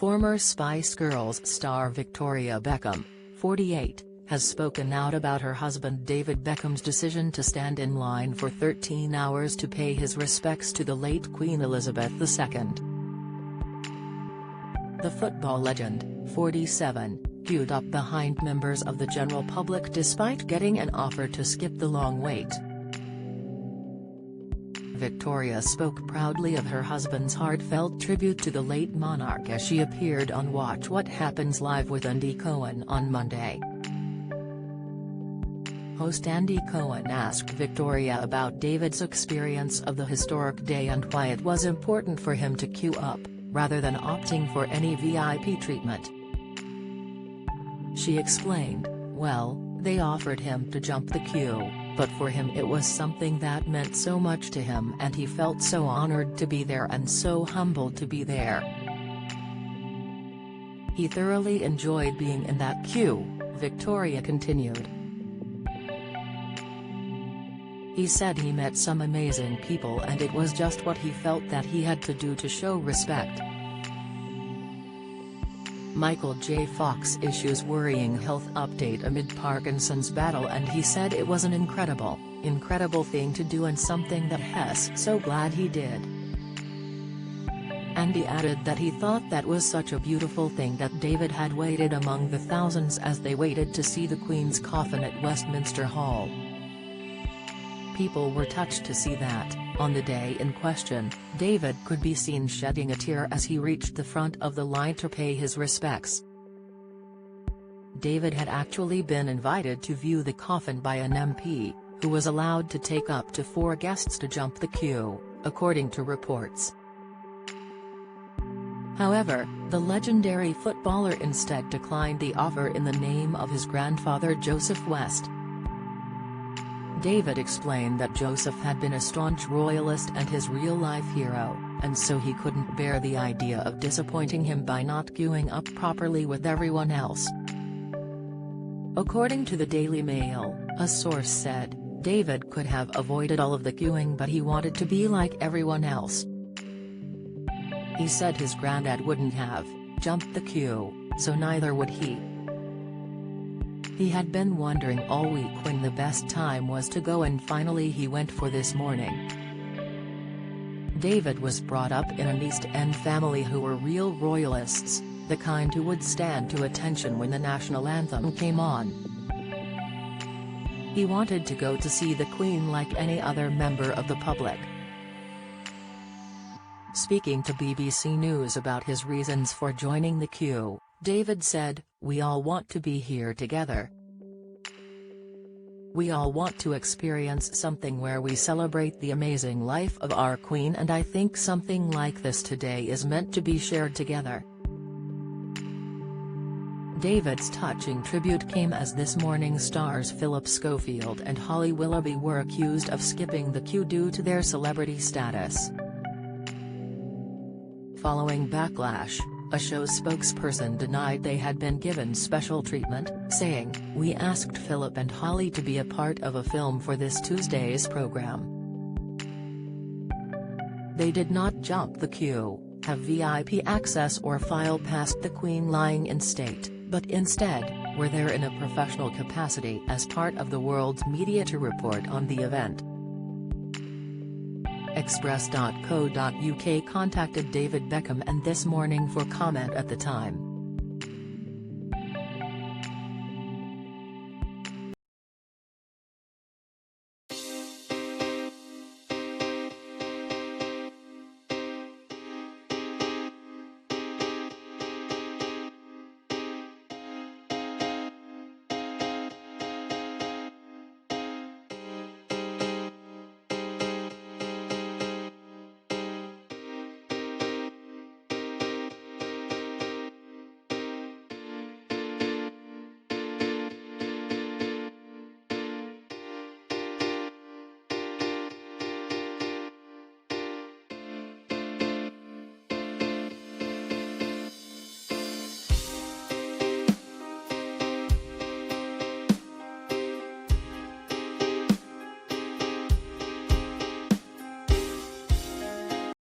Former Spice Girls star Victoria Beckham, 48, has spoken out about her husband David Beckham's decision to stand in line for 13 hours to pay his respects to the late Queen Elizabeth II. The football legend, 47, queued up behind members of the general public despite getting an offer to skip the long wait. Victoria spoke proudly of her husband's heartfelt tribute to the late monarch as she appeared on Watch What Happens Live with Andy Cohen on Monday. Host Andy Cohen asked Victoria about David's experience of the historic day and why it was important for him to queue up, rather than opting for any VIP treatment. She explained, "Well, they offered him to jump the queue, but for him it was something that meant so much to him and he felt so honored to be there and so humbled to be there. He thoroughly enjoyed being in that queue," Victoria continued. He said he met some amazing people and it was just what he felt that he had to do to show respect. Michael J. Fox issues worrying health update amid Parkinson's battle, and he said it was an incredible thing to do and something that he's so glad he did. And he added that he thought that was such a beautiful thing that David had waited among the thousands as they waited to see the Queen's coffin at Westminster Hall. People were touched to see that, on the day in question, David could be seen shedding a tear as he reached the front of the line to pay his respects. David had actually been invited to view the coffin by an MP, who was allowed to take up to 4 guests to jump the queue, according to reports. However, the legendary footballer instead declined the offer in the name of his grandfather Joseph West. David explained that Joseph had been a staunch royalist and his real-life hero, and so he couldn't bear the idea of disappointing him by not queuing up properly with everyone else. According to the Daily Mail, a source said, David could have avoided all of the queuing but he wanted to be like everyone else. He said his granddad wouldn't have jumped the queue, so neither would he. He had been wondering all week when the best time was to go and finally he went for this morning. David was brought up in an East End family who were real royalists, the kind who would stand to attention when the national anthem came on. He wanted to go to see the Queen like any other member of the public. Speaking to BBC News about his reasons for joining the queue, David said, "We all want to be here together. We all want to experience something where we celebrate the amazing life of our Queen, and I think something like this today is meant to be shared together." David's touching tribute came as This Morning stars Philip Schofield and Holly Willoughby were accused of skipping the queue due to their celebrity status. Following backlash, a show's spokesperson denied they had been given special treatment, saying, "We asked Philip and Holly to be a part of a film for this Tuesday's program. They did not jump the queue, have VIP access or file past the Queen lying in state, but instead, were there in a professional capacity as part of the world's media to report on the event." Express.co.uk contacted David Beckham and This Morning for comment at the time.